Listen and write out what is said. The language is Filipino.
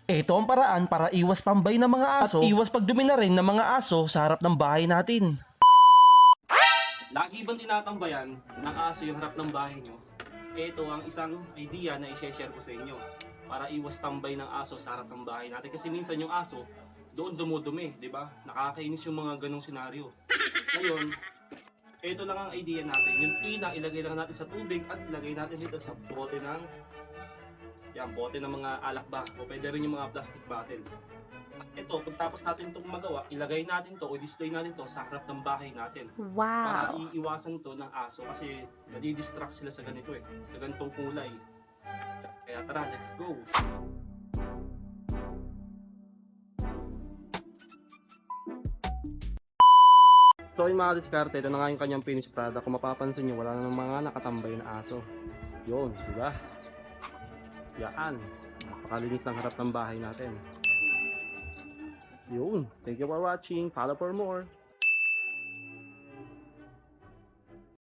Ito ang paraan para iwas tambay ng mga aso at iwas pagdumi na rin ng mga aso sa harap ng bahay natin. Lagi bang tinatambayan ng aso yung harap ng bahay nyo? Ito ang isang idea na i-share ko sa inyo para iwas tambay ng aso sa harap ng bahay natin. Kasi minsan yung aso, doon dumudumi, di ba? Nakakainis yung mga ganong senaryo. Ngayon, ito lang ang idea natin. Yung tina, ilagay lang natin sa tubig at ilagay natin dito sa bote ng bote ng mga alakba o pwede rin yung mga plastic bottle. At ito, pagtapos natin itong magawa, ilagay natin to o display natin to sa harap ng bahay natin. Para Wow! iiwasan to ng aso kasi nadidistract sila sa ganito sa ganitong kulay. Kaya tara, let's go! So yung mga diskarte, ito na nga yung kanyang finished product. Kung mapapansin nyo, wala namang mga nakatambay na aso. Yun, diba? Yan. Napakalinis ng harap ng bahay natin. Yun. Thank you for watching. Follow for more.